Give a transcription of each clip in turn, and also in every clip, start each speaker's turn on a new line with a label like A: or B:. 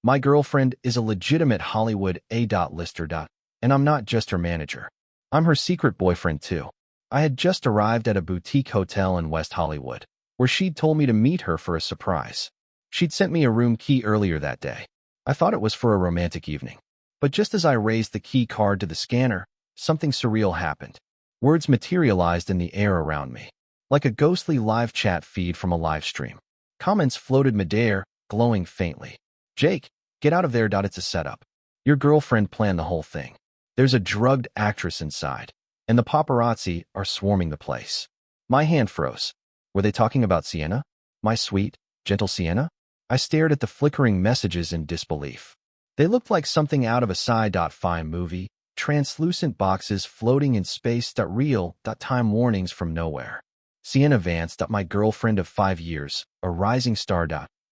A: My girlfriend is a legitimate Hollywood A-lister. And I'm not just her manager. I'm her secret boyfriend too. I had just arrived at a boutique hotel in West Hollywood, where she'd told me to meet her for a surprise. She'd sent me a room key earlier that day. I thought it was for a romantic evening. But just as I raised the key card to the scanner, something surreal happened. Words materialized in the air around me, like a ghostly live chat feed from a live stream. Comments floated midair, glowing faintly. Jake, get out of there. It's a setup. Your girlfriend planned the whole thing. There's a drugged actress inside, and the paparazzi are swarming the place. My hand froze. Were they talking about Sienna? My sweet, gentle Sienna? I stared at the flickering messages in disbelief. They looked like something out of a sci-fi movie, translucent boxes floating in space. Real time warnings from nowhere. Sienna Vance, my girlfriend of 5 years, a rising star.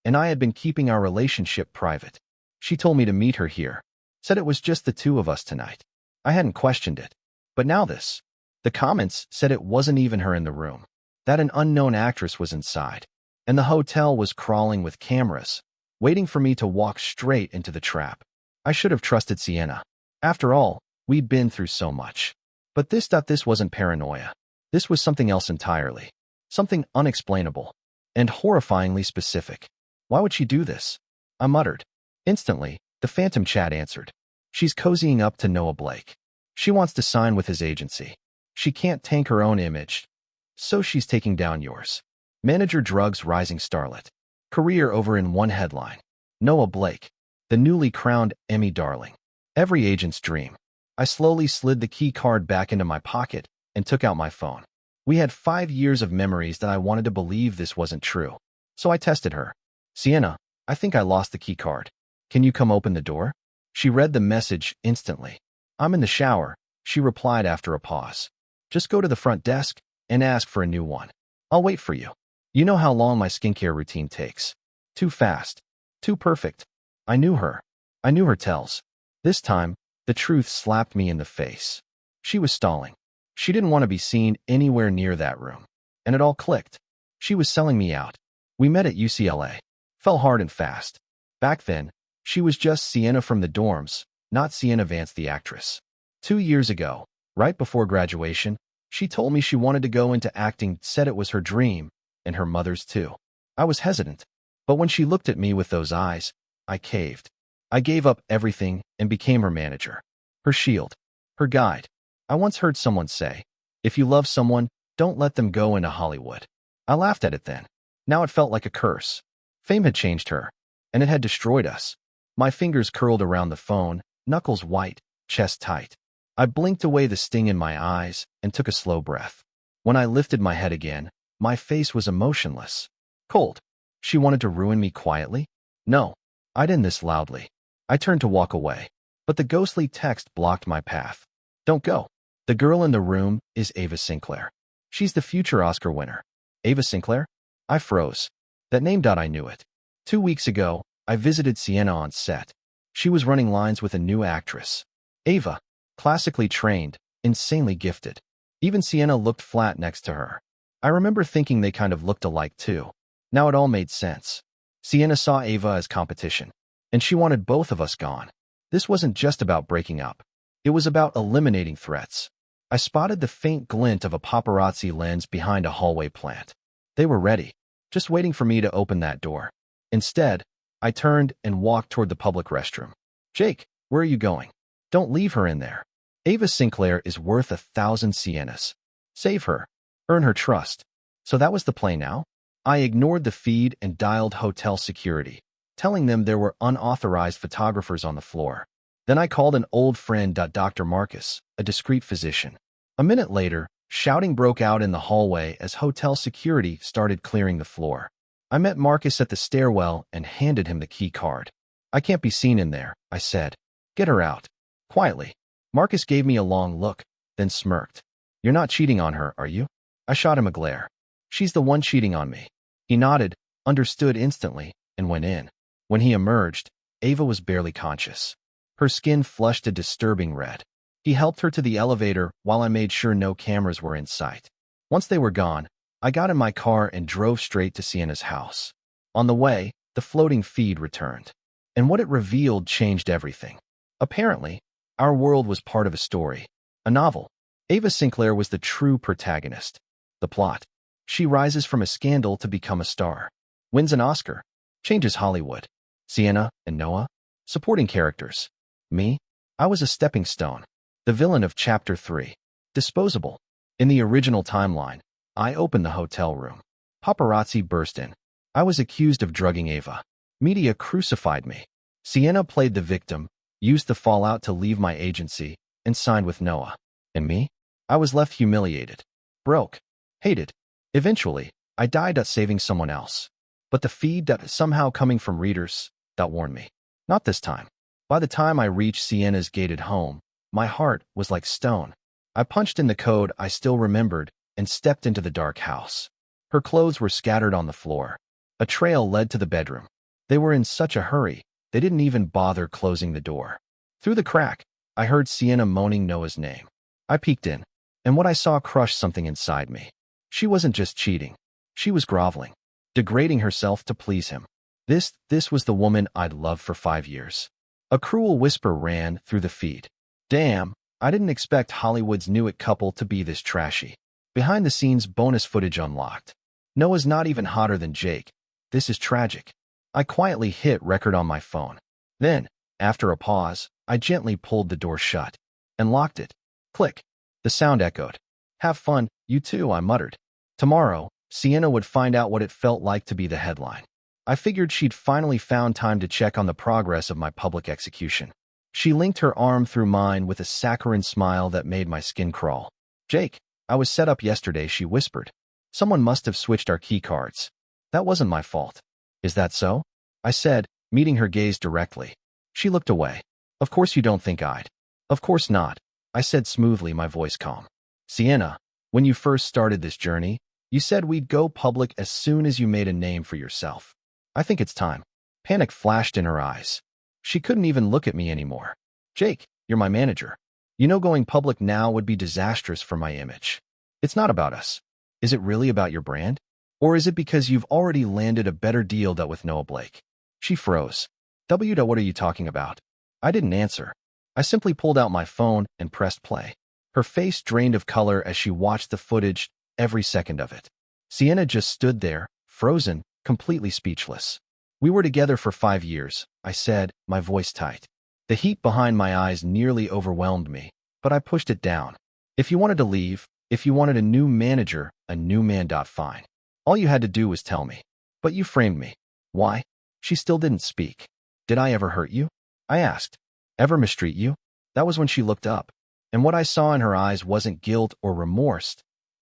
A: And I had been keeping our relationship private. She told me to meet her here. Said it was just the two of us tonight. I hadn't questioned it. But now this. The comments said it wasn't even her in the room. That an unknown actress was inside. And the hotel was crawling with cameras, waiting for me to walk straight into the trap. I should have trusted Sienna. After all, we'd been through so much. But this wasn't paranoia. This was something else entirely. Something unexplainable. And horrifyingly specific. Why would she do this? I muttered. Instantly, the phantom chat answered. She's cozying up to Noah Blake. She wants to sign with his agency. She can't tank her own image, so she's taking down yours. Manager drugs rising starlet. Career over in one headline. Noah Blake, the newly crowned Emmy darling. Every agent's dream. I slowly slid the key card back into my pocket and took out my phone. We had 5 years of memories that I wanted to believe this wasn't true. So I tested her. Sienna, I think I lost the key card. Can you come open the door? She read the message instantly. I'm in the shower, she replied after a pause. Just go to the front desk and ask for a new one. I'll wait for you. You know how long my skincare routine takes. Too fast. Too perfect. I knew her. I knew her tells. This time, the truth slapped me in the face. She was stalling. She didn't want to be seen anywhere near that room. And it all clicked. She was selling me out. We met at UCLA. Fell hard and fast. Back then, she was just Sienna from the dorms, not Sienna Vance the actress. 2 years ago, right before graduation, she told me she wanted to go into acting, said it was her dream, and her mother's too. I was hesitant, but when she looked at me with those eyes, I caved. I gave up everything and became her manager, her shield, her guide. I once heard someone say, if you love someone, don't let them go into Hollywood. I laughed at it then. Now it felt like a curse. Fame had changed her, and it had destroyed us. My fingers curled around the phone, knuckles white, chest tight. I blinked away the sting in my eyes and took a slow breath. When I lifted my head again, my face was emotionless. Cold. She wanted to ruin me quietly? No. I didn't this loudly. I turned to walk away, but the ghostly text blocked my path. Don't go. The girl in the room is Ava Sinclair. She's the future Oscar winner. Ava Sinclair? I froze. That name. I knew it. 2 weeks ago, I visited Sienna on set. She was running lines with a new actress. Ava, classically trained, insanely gifted. Even Sienna looked flat next to her. I remember thinking they kind of looked alike too. Now it all made sense. Sienna saw Ava as competition, and she wanted both of us gone. This wasn't just about breaking up. It was about eliminating threats. I spotted the faint glint of a paparazzi lens behind a hallway plant. They were ready, just waiting for me to open that door. Instead, I turned and walked toward the public restroom. Jake, where are you going? Don't leave her in there. Ava Sinclair is worth 1,000 Siennas. Save her. Earn her trust. So that was the play now? I ignored the feed and dialed hotel security, telling them there were unauthorized photographers on the floor. Then I called an old friend, Dr. Marcus, a discreet physician. A minute later, shouting broke out in the hallway as hotel security started clearing the floor. I met Marcus at the stairwell and handed him the key card. I can't be seen in there, I said. Get her out. Quietly. Marcus gave me a long look, then smirked. You're not cheating on her, are you? I shot him a glare. She's the one cheating on me. He nodded, understood instantly, and went in. When he emerged, Ava was barely conscious. Her skin flushed a disturbing red. He helped her to the elevator while I made sure no cameras were in sight. Once they were gone, I got in my car and drove straight to Sienna's house. On the way, the floating feed returned. And what it revealed changed everything. Apparently, our world was part of a story, a novel. Ava Sinclair was the true protagonist. The plot. She rises from a scandal to become a star. Wins an Oscar. Changes Hollywood. Sienna and Noah. Supporting characters. Me? I was a stepping stone. The villain of Chapter 3. Disposable. In the original timeline, I opened the hotel room. Paparazzi burst in. I was accused of drugging Ava. Media crucified me. Sienna played the victim, used the fallout to leave my agency, and signed with Noah. And me? I was left humiliated. Broke. Hated. Eventually, I died at saving someone else. But the feed that somehow coming from readers that warned me. Not this time. By the time I reached Sienna's gated home, my heart was like stone. I punched in the code I still remembered and stepped into the dark house. Her clothes were scattered on the floor. A trail led to the bedroom. They were in such a hurry, they didn't even bother closing the door. Through the crack, I heard Sienna moaning Noah's name. I peeked in, and what I saw crushed something inside me. She wasn't just cheating. She was groveling, degrading herself to please him. This was the woman I'd loved for 5 years. A cruel whisper ran through the feed. Damn, I didn't expect Hollywood's new it couple to be this trashy. Behind the scenes bonus footage unlocked. Noah's not even hotter than Jake. This is tragic. I quietly hit record on my phone. Then, after a pause, I gently pulled the door shut and locked it. Click. The sound echoed. Have fun, you too, I muttered. Tomorrow, Sienna would find out what it felt like to be the headline. I figured she'd finally found time to check on the progress of my public execution. She linked her arm through mine with a saccharine smile that made my skin crawl. Jake, I was set up yesterday, she whispered. Someone must have switched our key cards. That wasn't my fault. Is that so? I said, meeting her gaze directly. She looked away. Of course you don't think I'd. Of course not, I said smoothly, my voice calm. Sienna, when you first started this journey, you said we'd go public as soon as you made a name for yourself. I think it's time. Panic flashed in her eyes. She couldn't even look at me anymore. Jake, you're my manager. You know going public now would be disastrous for my image. It's not about us. Is it really about your brand? Or is it because you've already landed a better deal that with Noah Blake? She froze. What are you talking about? I didn't answer. I simply pulled out my phone and pressed play. Her face drained of color as she watched the footage, every second of it. Sienna just stood there, frozen, completely speechless. We were together for 5 years, I said, my voice tight. The heat behind my eyes nearly overwhelmed me, but I pushed it down. If you wanted to leave, if you wanted a new manager, a new man. Fine. All you had to do was tell me. But you framed me. Why? She still didn't speak. Did I ever hurt you? I asked. Ever mistreat you? That was when she looked up. And what I saw in her eyes wasn't guilt or remorse.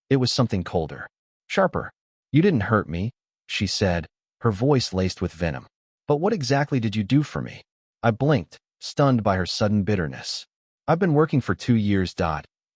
A: It was something colder. Sharper. You didn't hurt me, she said, her voice laced with venom. But what exactly did you do for me? I blinked, stunned by her sudden bitterness. I've been working for 2 years.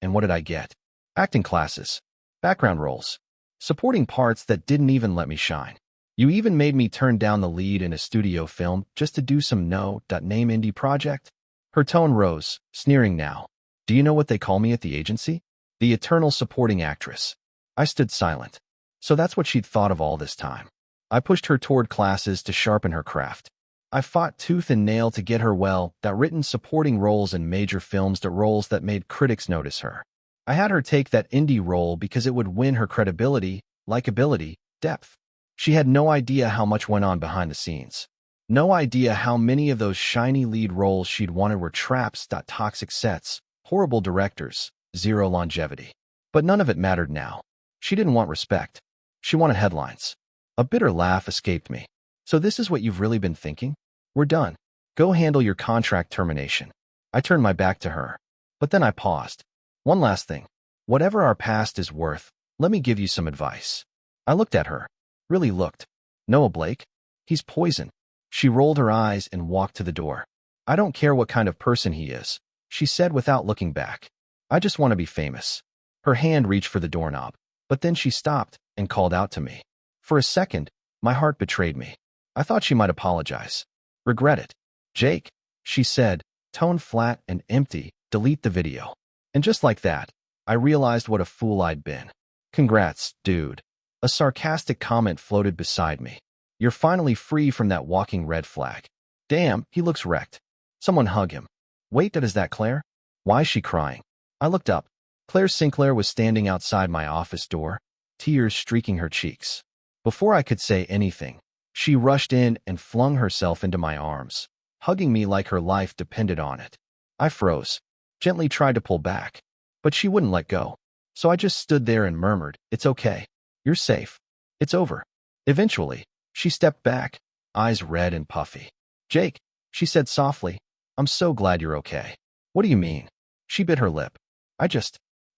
A: And what did I get? Acting classes. Background roles. Supporting parts that didn't even let me shine. You even made me turn down the lead in a studio film just to do some no-name indie project? Her tone rose, sneering now. Do you know what they call me at the agency? The eternal supporting actress. I stood silent. So that's what she'd thought of all this time. I pushed her toward classes to sharpen her craft. I fought tooth and nail to get her that written supporting roles in major films to roles that made critics notice her. I had her take that indie role because it would win her credibility, likability, depth. She had no idea how much went on behind the scenes. No idea how many of those shiny lead roles she'd wanted were traps. Toxic sets, horrible directors, zero longevity. But none of it mattered now. She didn't want respect. She wanted headlines. A bitter laugh escaped me. So this is what you've really been thinking? We're done. Go handle your contract termination. I turned my back to her. But then I paused. One last thing. Whatever our past is worth, let me give you some advice. I looked at her. Really looked. Noah Blake? He's poison. She rolled her eyes and walked to the door. I don't care what kind of person he is, she said without looking back. I just want to be famous. Her hand reached for the doorknob, but then she stopped and called out to me. For a second, my heart betrayed me. I thought she might apologize. Regret it. Jake, she said, tone flat and empty, delete the video. And just like that, I realized what a fool I'd been. Congrats, dude. A sarcastic comment floated beside me. You're finally free from that walking red flag. Damn, he looks wrecked. Someone hug him. Wait, is that Claire? Why is she crying? I looked up. Claire Sinclair was standing outside my office door, tears streaking her cheeks. Before I could say anything, she rushed in and flung herself into my arms, hugging me like her life depended on it. I froze, gently tried to pull back, but she wouldn't let go. So I just stood there and murmured, "It's okay. You're safe. It's over." Eventually, she stepped back, eyes red and puffy. "Jake," she said softly, "I'm so glad you're okay." "What do you mean?" She bit her lip.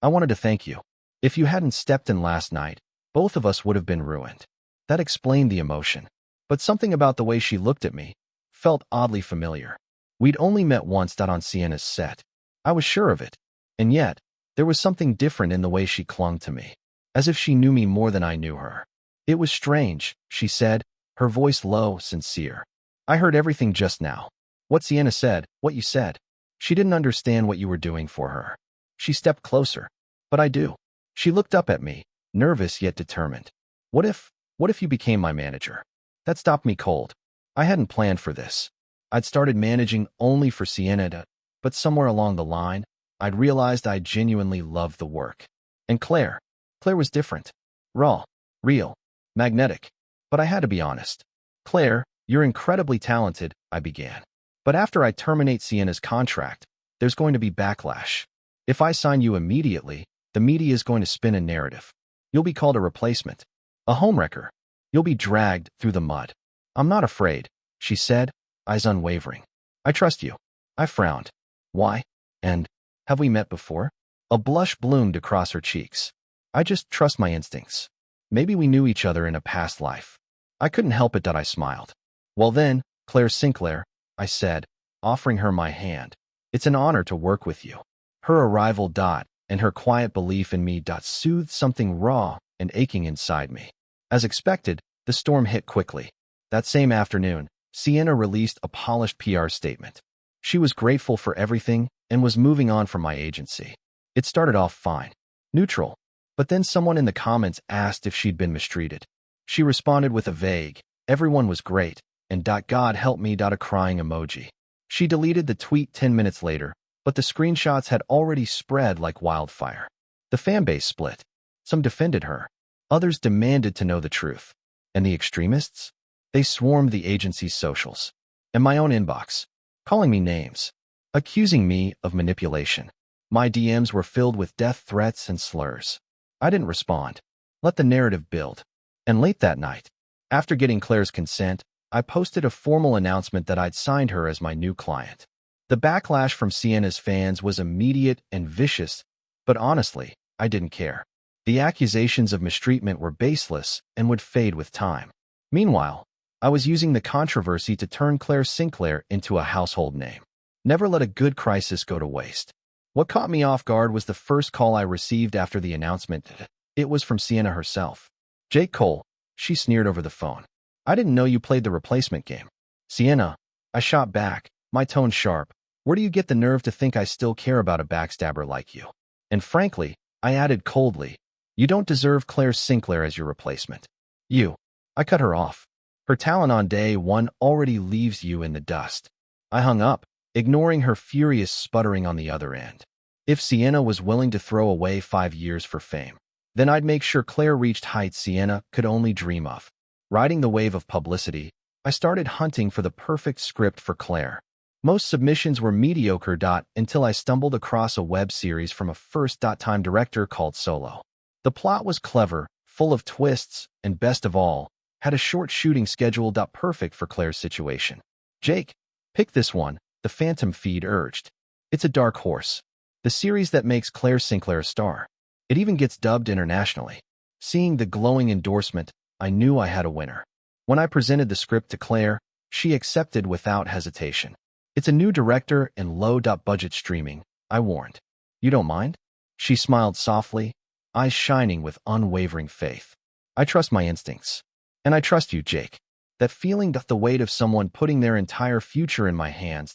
A: I wanted to thank you. If you hadn't stepped in last night, both of us would have been ruined." That explained the emotion. But something about the way she looked at me felt oddly familiar. We'd only met once on Sienna's set. I was sure of it. And yet, there was something different in the way she clung to me, as if she knew me more than I knew her. "It was strange," she said, her voice low, sincere. "I heard everything just now. What Sienna said, what you said. She didn't understand what you were doing for her." She stepped closer. "But I do." She looked up at me, nervous yet determined. What if you became my manager?" That stopped me cold. I hadn't planned for this. I'd started managing only for Sienna, but somewhere along the line, I'd realized I genuinely loved the work. And Claire was different. Raw, real, magnetic. But I had to be honest. "Claire, you're incredibly talented," I began. "But after I terminate Sienna's contract, there's going to be backlash. If I sign you immediately, the media is going to spin a narrative. You'll be called a replacement, a homewrecker. You'll be dragged through the mud." "I'm not afraid," she said, eyes unwavering. "I trust you." I frowned. "Why? And have we met before?" A blush bloomed across her cheeks. "I just trust my instincts. Maybe we knew each other in a past life." I couldn't help it that I smiled. "Well then, Claire Sinclair," I said, offering her my hand. "It's an honor to work with you." Her arrival and her quiet belief in me soothed something raw and aching inside me. As expected, the storm hit quickly. That same afternoon, Sienna released a polished PR statement. She was grateful for everything and was moving on from my agency. It started off fine, neutral, but then someone in the comments asked if she'd been mistreated. She responded with a vague, "Everyone was great," and "God help me," a crying emoji. She deleted the tweet 10 minutes later, but the screenshots had already spread like wildfire. The fanbase split. Some defended her. Others demanded to know the truth. And the extremists? They swarmed the agency's socials and my own inbox, calling me names, accusing me of manipulation. My DMs were filled with death threats and slurs. I didn't respond. Let the narrative build. And late that night, after getting Claire's consent, I posted a formal announcement that I'd signed her as my new client. The backlash from Sienna's fans was immediate and vicious, but honestly, I didn't care. The accusations of mistreatment were baseless and would fade with time. Meanwhile, I was using the controversy to turn Claire Sinclair into a household name. Never let a good crisis go to waste. What caught me off guard was the first call I received after the announcement. It was from Sienna herself. "Jake Cole," she sneered over the phone. "I didn't know you played the replacement game." "Sienna," I shot back, my tone sharp. "Where do you get the nerve to think I still care about a backstabber like you?" And frankly, I added coldly, "You don't deserve Claire Sinclair as your replacement." I cut her off. Her talent on day one already leaves you in the dust. I hung up, ignoring her furious sputtering on the other end. If Sienna was willing to throw away 5 years for fame, then I'd make sure Claire reached heights Sienna could only dream of. Riding the wave of publicity, I started hunting for the perfect script for Claire. Most submissions were mediocre. Until I stumbled across a web series from a first-time director called Solo. The plot was clever, full of twists, and best of all, had a short shooting schedule. Perfect for Claire's situation. "Jake, pick this one," the Phantom feed urged. "It's a dark horse. The series that makes Claire Sinclair a star. It even gets dubbed internationally." Seeing the glowing endorsement, I knew I had a winner. When I presented the script to Claire, she accepted without hesitation. "It's a new director and low-budget streaming," I warned. "You don't mind?" She smiled softly, eyes shining with unwavering faith. "I trust my instincts. And I trust you, Jake." That feeling, the weight of someone putting their entire future in my hands,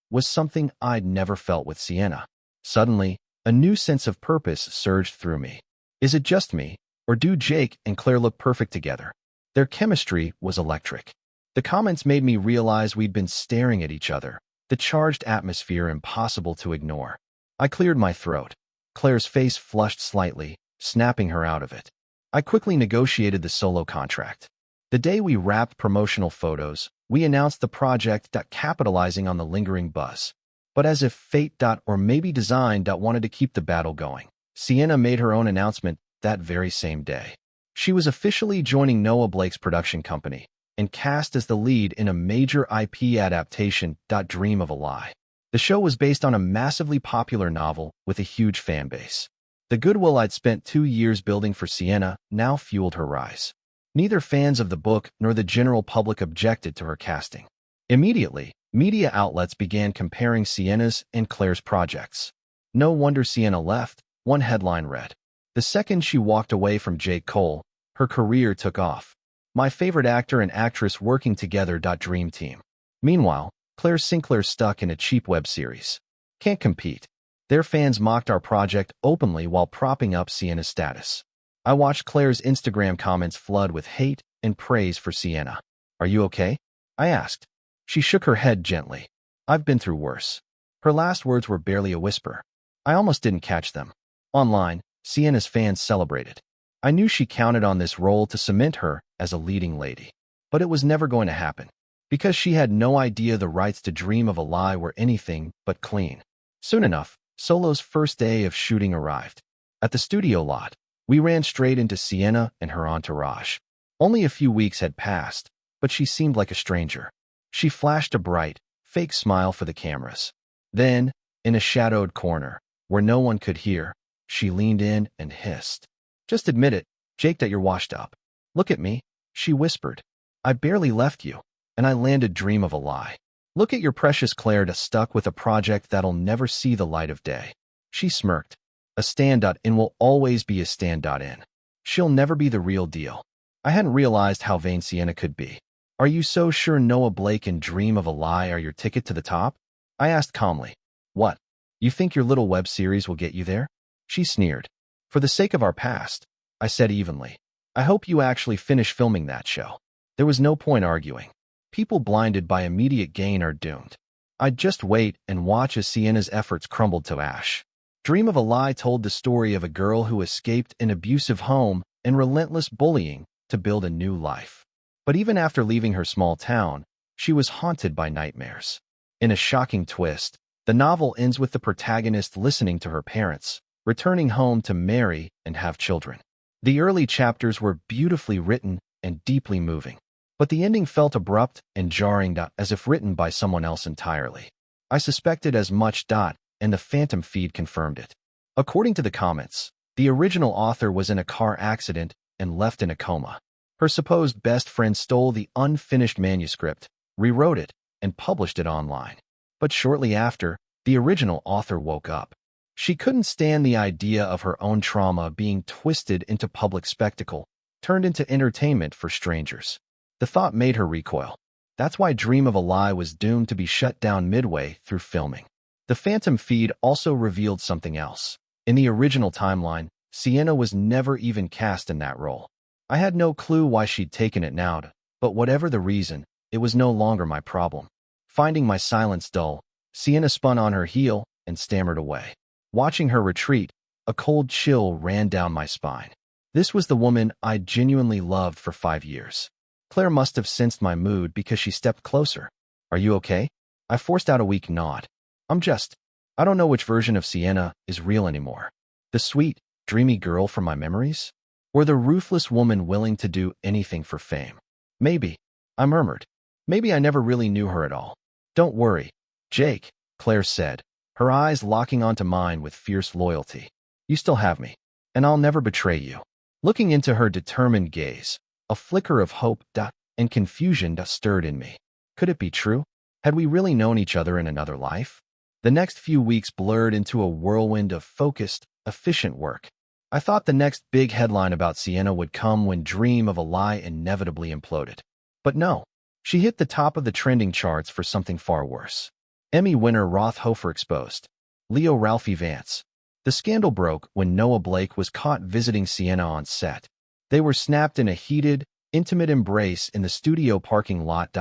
A: was something I'd never felt with Sienna. Suddenly, a new sense of purpose surged through me. Is it just me, or do Jake and Claire look perfect together? Their chemistry was electric. The comments made me realize we'd been staring at each other, the charged atmosphere impossible to ignore. I cleared my throat. Claire's face flushed slightly, snapping her out of it. I quickly negotiated the solo contract. The day we wrapped promotional photos, we announced the project, capitalizing on the lingering buzz. But as if fate or maybe design wanted to keep the battle going, Sienna made her own announcement that very same day. She was officially joining Noah Blake's production company and cast as the lead in a major IP adaptation, Dream of a Lie. The show was based on a massively popular novel with a huge fan base. The goodwill I'd spent 2 years building for Sienna now fueled her rise. Neither fans of the book nor the general public objected to her casting. Immediately, media outlets began comparing Sienna's and Claire's projects. No wonder Sienna left, one headline read. The second she walked away from Jake Cole, her career took off. My favorite actor and actress working together. Dream team. Meanwhile, Claire Sinclair stuck in a cheap web series. Can't compete. Their fans mocked our project openly while propping up Sienna's status. I watched Claire's Instagram comments flood with hate and praise for Sienna. Are you okay? I asked. She shook her head gently. I've been through worse. Her last words were barely a whisper. I almost didn't catch them. Online, Sienna's fans celebrated. I knew she counted on this role to cement her as a leading lady. But it was never going to happen. Because she had no idea the rights to Dream of a Lie were anything but clean. Soon enough, Solo's first day of shooting arrived. At the studio lot, we ran straight into Sienna and her entourage. Only a few weeks had passed, but she seemed like a stranger. She flashed a bright, fake smile for the cameras. Then, in a shadowed corner, where no one could hear, she leaned in and hissed. Just admit it, Jake, that you're washed up. Look at me, she whispered. I barely left you, and I landed Dream of a Lie. Look at your precious Claire stuck with a project that'll never see the light of day. She smirked. A stand-in will always be a stand-in. She'll never be the real deal. I hadn't realized how vain Sienna could be. Are you so sure Noah Blake and Dream of a Lie are your ticket to the top? I asked calmly. What? You think your little web series will get you there? She sneered. For the sake of our past, I said evenly. I hope you actually finish filming that show. There was no point arguing. People blinded by immediate gain are doomed. I'd just wait and watch as Sienna's efforts crumbled to ash. Dream of a Lie told the story of a girl who escaped an abusive home and relentless bullying to build a new life. But even after leaving her small town, she was haunted by nightmares. In a shocking twist, the novel ends with the protagonist listening to her parents, returning home to marry and have children. The early chapters were beautifully written and deeply moving, but the ending felt abrupt and jarring, as if written by someone else entirely. I suspected as much, and the phantom feed confirmed it. According to the comments, the original author was in a car accident and left in a coma. Her supposed best friend stole the unfinished manuscript, rewrote it, and published it online. But shortly after, the original author woke up. She couldn't stand the idea of her own trauma being twisted into public spectacle, turned into entertainment for strangers. The thought made her recoil. That's why Dream of a Lie was doomed to be shut down midway through filming. The phantom feed also revealed something else. In the original timeline, Sienna was never even cast in that role. I had no clue why she'd taken it now, but whatever the reason, it was no longer my problem. Finding my silence dull, Sienna spun on her heel and stammered away. Watching her retreat, a cold chill ran down my spine. This was the woman I'd genuinely loved for 5 years. Claire must have sensed my mood because she stepped closer. Are you okay? I forced out a weak nod. I don't know which version of Sienna is real anymore. The sweet, dreamy girl from my memories? Or the ruthless woman willing to do anything for fame? Maybe, I murmured. Maybe I never really knew her at all. Don't worry, Jake, Claire said, her eyes locking onto mine with fierce loyalty. You still have me, and I'll never betray you. Looking into her determined gaze, a flicker of hope and confusion stirred in me. Could it be true? Had we really known each other in another life? The next few weeks blurred into a whirlwind of focused, efficient work. I thought the next big headline about Sienna would come when Dream of a Lie inevitably imploded. But no, she hit the top of the trending charts for something far worse. Emmy winner Roth Hofer exposed. Leo Ralphie Vance. The scandal broke when Noah Blake was caught visiting Sienna on set. They were snapped in a heated, intimate embrace in the studio parking lot.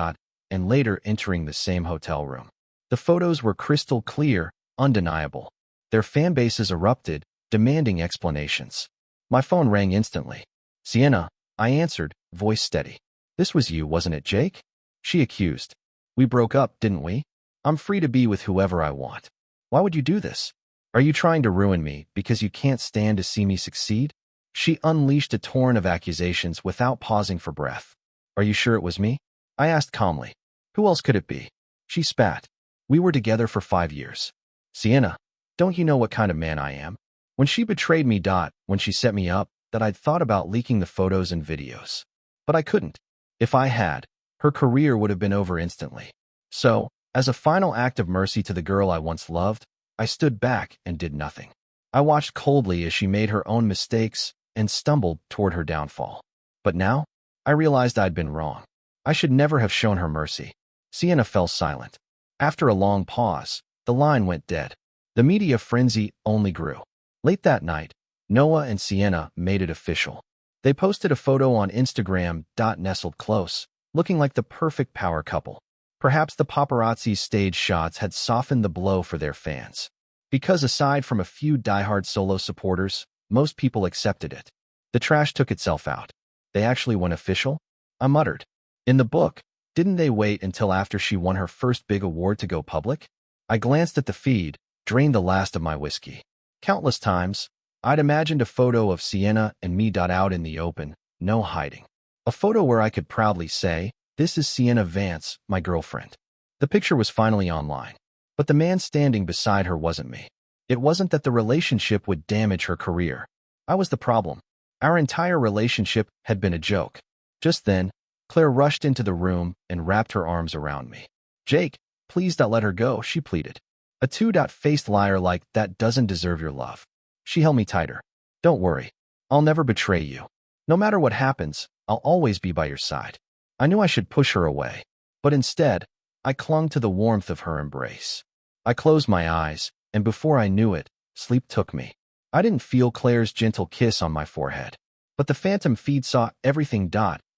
A: And later entering the same hotel room. The photos were crystal clear, undeniable. Their fan bases erupted, demanding explanations. My phone rang instantly. Sienna, I answered, voice steady. This was you, wasn't it, Jake? She accused. We broke up, didn't we? I'm free to be with whoever I want. Why would you do this? Are you trying to ruin me because you can't stand to see me succeed? She unleashed a torrent of accusations without pausing for breath. Are you sure it was me? I asked calmly. Who else could it be? She spat. We were together for 5 years. Sienna, don't you know what kind of man I am? When she betrayed me, when she set me up, that I'd thought about leaking the photos and videos. But I couldn't. If I had, her career would have been over instantly. So, as a final act of mercy to the girl I once loved, I stood back and did nothing. I watched coldly as she made her own mistakes and stumbled toward her downfall. But now, I realized I'd been wrong. I should never have shown her mercy. Sienna fell silent. After a long pause, the line went dead. The media frenzy only grew. Late that night, Noah and Sienna made it official. They posted a photo on Instagram, nestled close, looking like the perfect power couple. Perhaps the paparazzi's stage shots had softened the blow for their fans. Because aside from a few diehard Solo supporters, most people accepted it. The trash took itself out. They actually went official? I muttered. In the book, didn't they wait until after she won her first big award to go public? I glanced at the feed, drained the last of my whiskey. Countless times, I'd imagined a photo of Sienna and me out in the open, no hiding. A photo where I could proudly say, this is Sienna Vance, my girlfriend. The picture was finally online. But the man standing beside her wasn't me. It wasn't that the relationship would damage her career. I was the problem. Our entire relationship had been a joke. Just then, Claire rushed into the room and wrapped her arms around me. Jake, please don't let her go, she pleaded. A two-faced liar like that doesn't deserve your love. She held me tighter. Don't worry. I'll never betray you. No matter what happens, I'll always be by your side. I knew I should push her away. But instead, I clung to the warmth of her embrace. I closed my eyes, and before I knew it, sleep took me. I didn't feel Claire's gentle kiss on my forehead. But the phantom feed saw everything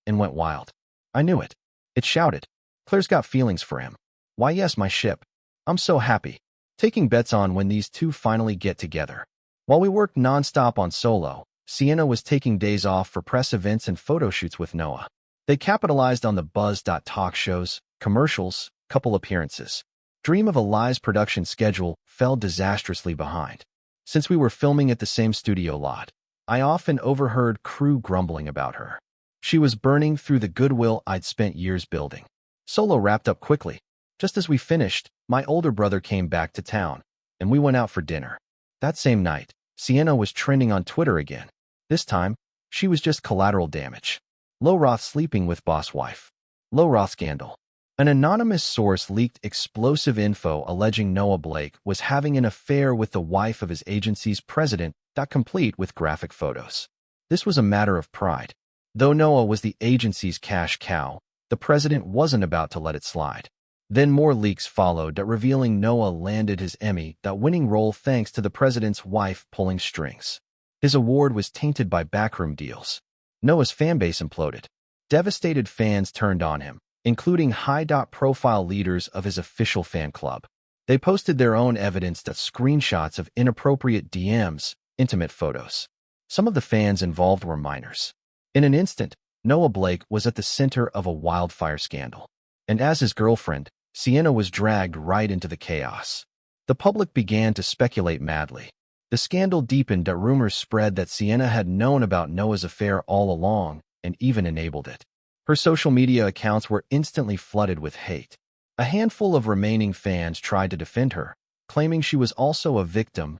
A: and went wild. I knew it. It shouted. Claire's got feelings for him. Why yes, my ship. I'm so happy. Taking bets on when these two finally get together. While we worked nonstop on Solo, Sienna was taking days off for press events and photo shoots with Noah. They capitalized on the buzz. Talk shows, commercials, couple appearances. Dream of a Lie's production schedule fell disastrously behind. Since we were filming at the same studio lot, I often overheard crew grumbling about her. She was burning through the goodwill I'd spent years building. Solo wrapped up quickly. Just as we finished, my older brother came back to town, and we went out for dinner. That same night, Sienna was trending on Twitter again. This time, she was just collateral damage. Low Roth sleeping with boss wife. Low Roth scandal. An anonymous source leaked explosive info alleging Noah Blake was having an affair with the wife of his agency's president, complete with graphic photos. This was a matter of pride. Though Noah was the agency's cash cow, the president wasn't about to let it slide. Then more leaks followed revealing Noah landed his Emmy-winning role thanks to the president's wife pulling strings. His award was tainted by backroom deals. Noah's fanbase imploded. Devastated fans turned on him, including high-profile leaders of his official fan club. They posted their own evidence screenshots of inappropriate DMs, intimate photos. Some of the fans involved were minors. In an instant, Noah Blake was at the center of a wildfire scandal. And as his girlfriend, Sienna was dragged right into the chaos. The public began to speculate madly. The scandal deepened. Rumors spread that Sienna had known about Noah's affair all along and even enabled it. Her social media accounts were instantly flooded with hate. A handful of remaining fans tried to defend her, claiming she was also a victim,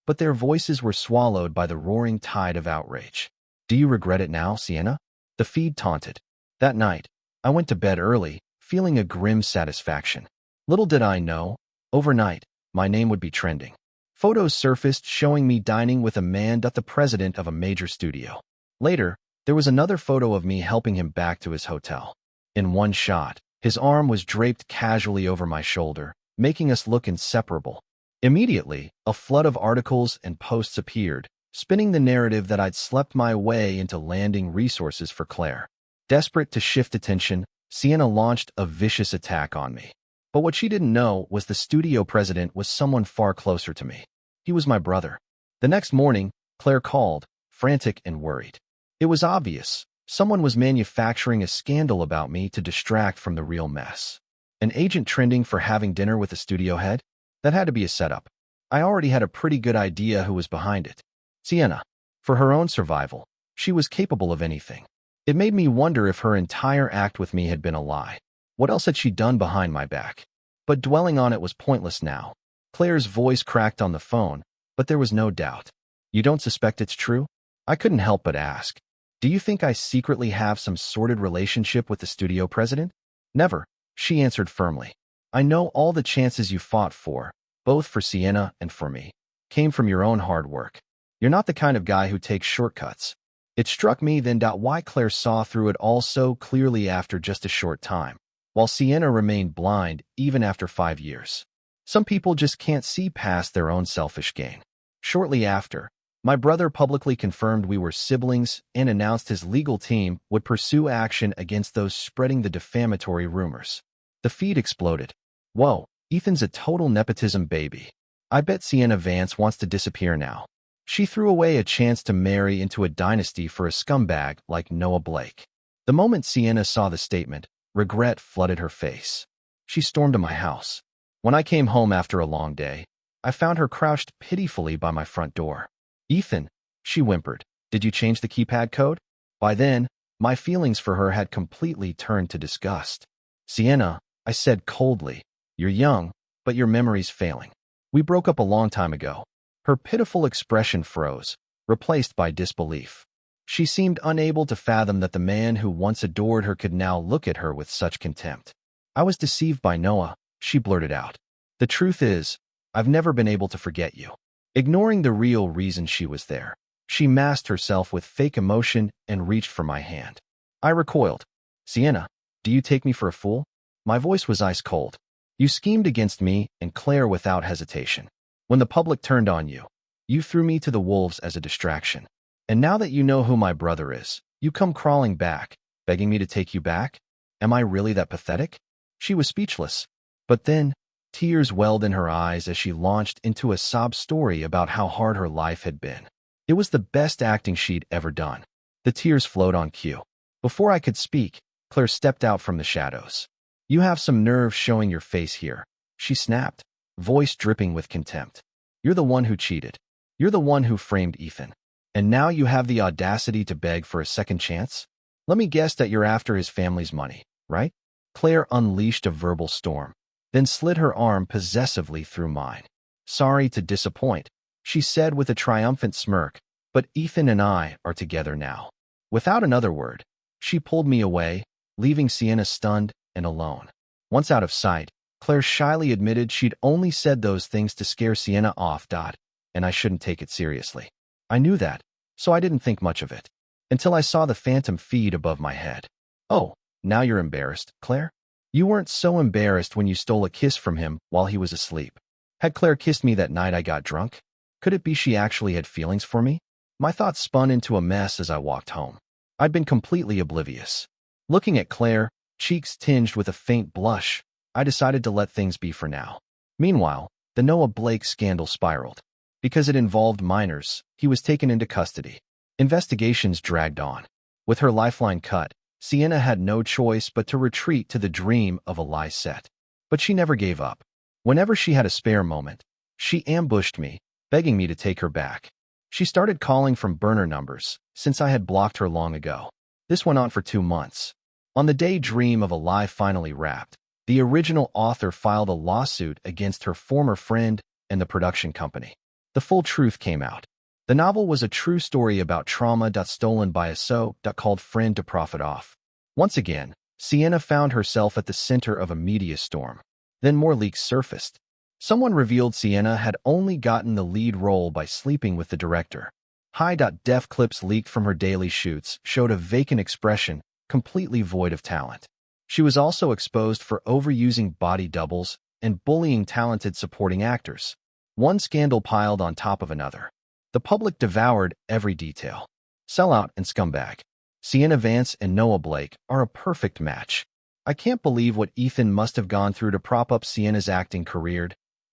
A: but their voices were swallowed by the roaring tide of outrage. Do you regret it now, Sienna? The feed taunted. That night, I went to bed early, feeling a grim satisfaction. Little did I know, overnight, my name would be trending. Photos surfaced showing me dining with a man, the president of a major studio. Later, there was another photo of me helping him back to his hotel. In one shot, his arm was draped casually over my shoulder, making us look inseparable. Immediately, a flood of articles and posts appeared, spinning the narrative that I'd slept my way into landing resources for Claire. Desperate to shift attention, Sienna launched a vicious attack on me. But what she didn't know was the studio president was someone far closer to me. He was my brother. The next morning, Claire called, frantic and worried. It was obvious. Someone was manufacturing a scandal about me to distract from the real mess. An agent trending for having dinner with a studio head? That had to be a setup. I already had a pretty good idea who was behind it. Sienna. For her own survival, she was capable of anything. It made me wonder if her entire act with me had been a lie. What else had she done behind my back? But dwelling on it was pointless now. Claire's voice cracked on the phone, but there was no doubt. You don't suspect it's true? I couldn't help but ask. Do you think I secretly have some sordid relationship with the studio president? Never, she answered firmly. I know all the chances you fought for, both for Sienna and for me, came from your own hard work. You're not the kind of guy who takes shortcuts. It struck me then why Claire saw through it all so clearly after just a short time, while Sienna remained blind even after 5 years. Some people just can't see past their own selfish gain. Shortly after, my brother publicly confirmed we were siblings and announced his legal team would pursue action against those spreading the defamatory rumors. The feed exploded. Whoa, Ethan's a total nepotism baby. I bet Sienna Vance wants to disappear now. She threw away a chance to marry into a dynasty for a scumbag like Noah Blake. The moment Sienna saw the statement, regret flooded her face. She stormed to my house. When I came home after a long day, I found her crouched pitifully by my front door. Ethan, she whimpered, did you change the keypad code? By then, my feelings for her had completely turned to disgust. Sienna, I said coldly, you're young, but your memory's failing. We broke up a long time ago. Her pitiful expression froze, replaced by disbelief. She seemed unable to fathom that the man who once adored her could now look at her with such contempt. I was deceived by Noah, she blurted out. The truth is, I've never been able to forget you. Ignoring the real reason she was there, she masked herself with fake emotion and reached for my hand. I recoiled. Sienna, do you take me for a fool? My voice was ice cold. You schemed against me and Claire without hesitation. When the public turned on you, you threw me to the wolves as a distraction. And now that you know who my brother is, you come crawling back, begging me to take you back? Am I really that pathetic? She was speechless. But then, tears welled in her eyes as she launched into a sob story about how hard her life had been. It was the best acting she'd ever done. The tears flowed on cue. Before I could speak, Claire stepped out from the shadows. You have some nerve showing your face here, she snapped, voice dripping with contempt. You're the one who cheated. You're the one who framed Ethan. And now you have the audacity to beg for a second chance? Let me guess that you're after his family's money, right? Claire unleashed a verbal storm, then slid her arm possessively through mine. Sorry to disappoint, she said with a triumphant smirk, but Ethan and I are together now. Without another word, she pulled me away, leaving Sienna stunned and alone. Once out of sight, Claire shyly admitted she'd only said those things to scare Sienna off. And I shouldn't take it seriously. I knew that, so I didn't think much of it. Until I saw the phantom feed above my head. Oh, now you're embarrassed, Claire? You weren't so embarrassed when you stole a kiss from him while he was asleep. Had Claire kissed me that night I got drunk? Could it be she actually had feelings for me? My thoughts spun into a mess as I walked home. I'd been completely oblivious. Looking at Claire, cheeks tinged with a faint blush, I decided to let things be for now. Meanwhile, the Noah Blake scandal spiraled. Because it involved minors, he was taken into custody. Investigations dragged on. With her lifeline cut, Sienna had no choice but to retreat to the dream of a lie set. But she never gave up. Whenever she had a spare moment, she ambushed me, begging me to take her back. She started calling from burner numbers, since I had blocked her long ago. This went on for 2 months. On the day Dream of a Lie finally wrapped, the original author filed a lawsuit against her former friend and the production company. The full truth came out. The novel was a true story about trauma stolen by a called friend to profit off. Once again, Sienna found herself at the center of a media storm. Then more leaks surfaced. Someone revealed Sienna had only gotten the lead role by sleeping with the director. High-def clips leaked from her daily shoots showed a vacant expression, completely void of talent. She was also exposed for overusing body doubles and bullying talented supporting actors. One scandal piled on top of another. The public devoured every detail. Sellout and scumbag. Sienna Vance and Noah Blake are a perfect match. I can't believe what Ethan must have gone through to prop up Sienna's acting career,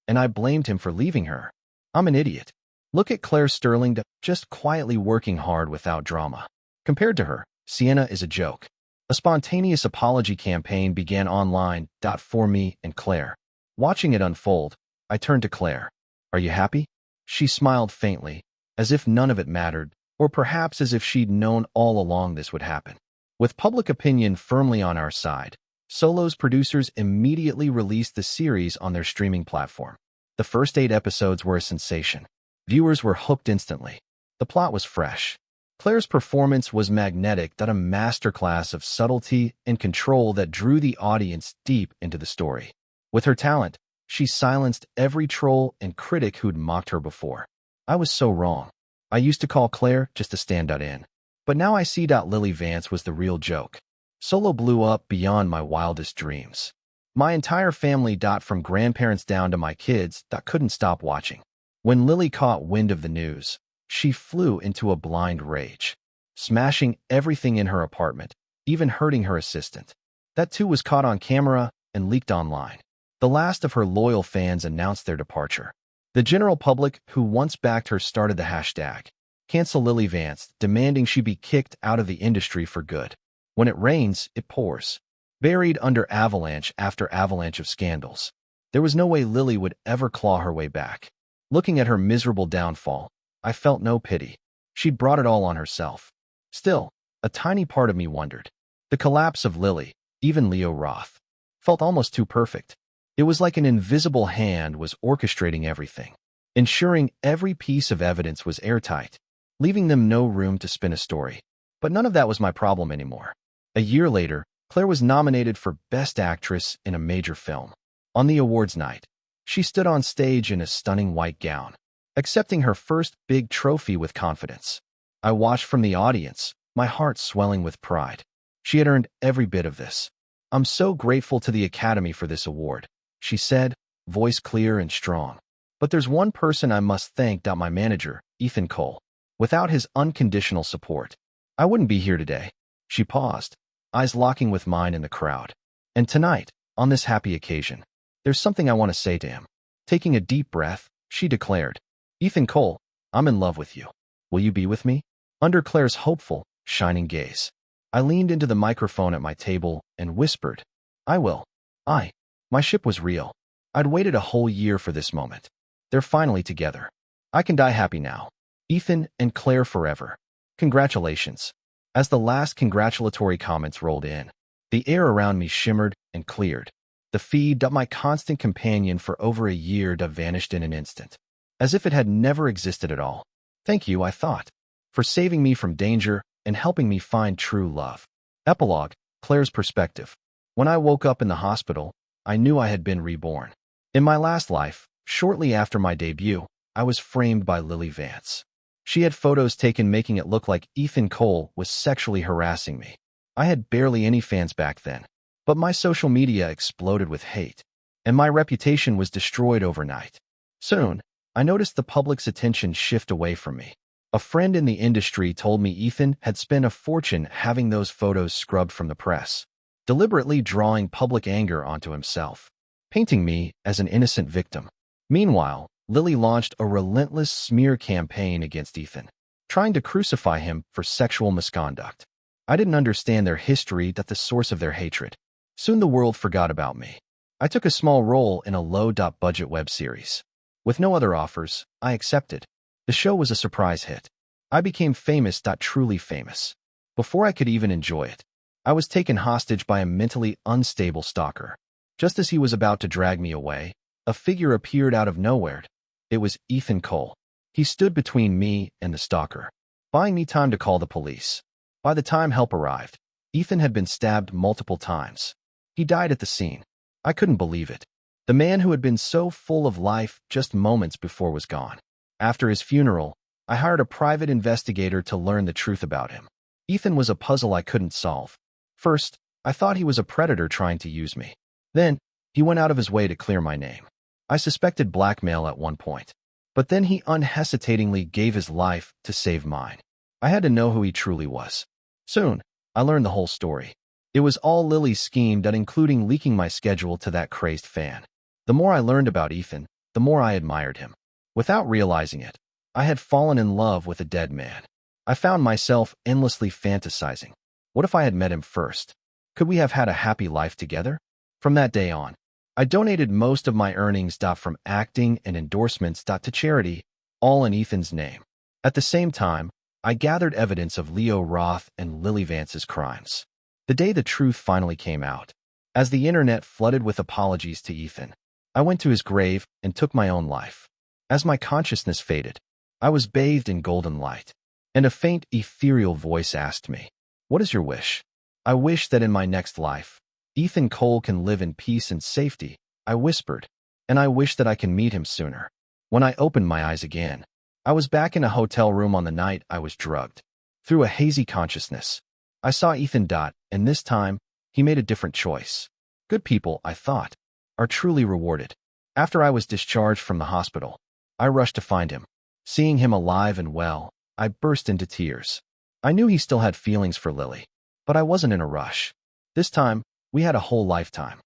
A: and I blamed him for leaving her. I'm an idiot. Look at Claire Sterling just quietly working hard without drama. Compared to her, Sienna is a joke. A spontaneous apology campaign began online for me and Claire. Watching it unfold, I turned to Claire. Are you happy? She smiled faintly, as if none of it mattered, or perhaps as if she'd known all along this would happen. With public opinion firmly on our side, Solo's producers immediately released the series on their streaming platform. The first 8 episodes were a sensation. Viewers were hooked instantly. The plot was fresh. Claire's performance was magnetic, a masterclass of subtlety and control that drew the audience deep into the story. With her talent, she silenced every troll and critic who'd mocked her before. I was so wrong. I used to call Claire just a standout in. But now I see Lily Vance was the real joke. Solo blew up beyond my wildest dreams. My entire family, from grandparents down to my kids, couldn't stop watching. When Lily caught wind of the news, she flew into a blind rage, smashing everything in her apartment, even hurting her assistant. That too was caught on camera and leaked online. The last of her loyal fans announced their departure. The general public who once backed her started the hashtag Cancel Lily Vance, demanding she be kicked out of the industry for good. When it rains, it pours. Buried under avalanche after avalanche of scandals, there was no way Lily would ever claw her way back. Looking at her miserable downfall, I felt no pity. She'd brought it all on herself. Still, a tiny part of me wondered. The collapse of Lily, even Leo Roth, felt almost too perfect. It was like an invisible hand was orchestrating everything, ensuring every piece of evidence was airtight, leaving them no room to spin a story. But none of that was my problem anymore. A year later, Claire was nominated for Best Actress in a major film. On the awards night, she stood on stage in a stunning white gown, accepting her first big trophy with confidence. I watched from the audience, my heart swelling with pride. She had earned every bit of this. I'm so grateful to the Academy for this award, she said, voice clear and strong. But there's one person I must thank, my manager, Ethan Cole. Without his unconditional support, I wouldn't be here today. She paused, eyes locking with mine in the crowd. And tonight, on this happy occasion, there's something I want to say to him. Taking a deep breath, she declared, Ethan Cole, I'm in love with you. Will you be with me? Under Claire's hopeful, shining gaze, I leaned into the microphone at my table and whispered, I will. My ship was real. I'd waited a whole year for this moment. They're finally together. I can die happy now. Ethan and Claire forever. Congratulations. As the last congratulatory comments rolled in, the air around me shimmered and cleared. The feed, my constant companion for over a year, vanished in an instant, as if it had never existed at all. Thank you, I thought, for saving me from danger and helping me find true love. Epilogue, Claire's perspective. When I woke up in the hospital, I knew I had been reborn. In my last life, shortly after my debut, I was framed by Lily Vance. She had photos taken making it look like Ethan Cole was sexually harassing me. I had barely any fans back then, but my social media exploded with hate, and my reputation was destroyed overnight. Soon, I noticed the public's attention shift away from me. A friend in the industry told me Ethan had spent a fortune having those photos scrubbed from the press, deliberately drawing public anger onto himself, painting me as an innocent victim. Meanwhile, Lily launched a relentless smear campaign against Ethan, trying to crucify him for sexual misconduct. I didn't understand their history, the source of their hatred. Soon the world forgot about me. I took a small role in a low-budget web series. With no other offers, I accepted. The show was a surprise hit. I became famous, truly famous. Before I could even enjoy it, I was taken hostage by a mentally unstable stalker. Just as he was about to drag me away, a figure appeared out of nowhere. It was Ethan Cole. He stood between me and the stalker, buying me time to call the police. By the time help arrived, Ethan had been stabbed multiple times. He died at the scene. I couldn't believe it. The man who had been so full of life just moments before was gone. After his funeral, I hired a private investigator to learn the truth about him. Ethan was a puzzle I couldn't solve. First, I thought he was a predator trying to use me. Then, he went out of his way to clear my name. I suspected blackmail at one point, but then he unhesitatingly gave his life to save mine. I had to know who he truly was. Soon, I learned the whole story. It was all Lily's scheme, that including leaking my schedule to that crazed fan. The more I learned about Ethan, the more I admired him. Without realizing it, I had fallen in love with a dead man. I found myself endlessly fantasizing. What if I had met him first? Could we have had a happy life together? From that day on, I donated most of my earnings from acting and endorsements to charity, all in Ethan's name. At the same time, I gathered evidence of Leo Roth and Lily Vance's crimes. The day the truth finally came out, as the internet flooded with apologies to Ethan, I went to his grave and took my own life. As my consciousness faded, I was bathed in golden light, and a faint, ethereal voice asked me, "What is your wish?" "I wish that in my next life, Ethan Cole can live in peace and safety," I whispered, "and I wish that I can meet him sooner." When I opened my eyes again, I was back in a hotel room on the night I was drugged. Through a hazy consciousness, I saw Ethan, and this time, he made a different choice. Good people, I thought, are truly rewarded. After I was discharged from the hospital, I rushed to find him. Seeing him alive and well, I burst into tears. I knew he still had feelings for Lily, but I wasn't in a rush. This time, we had a whole lifetime.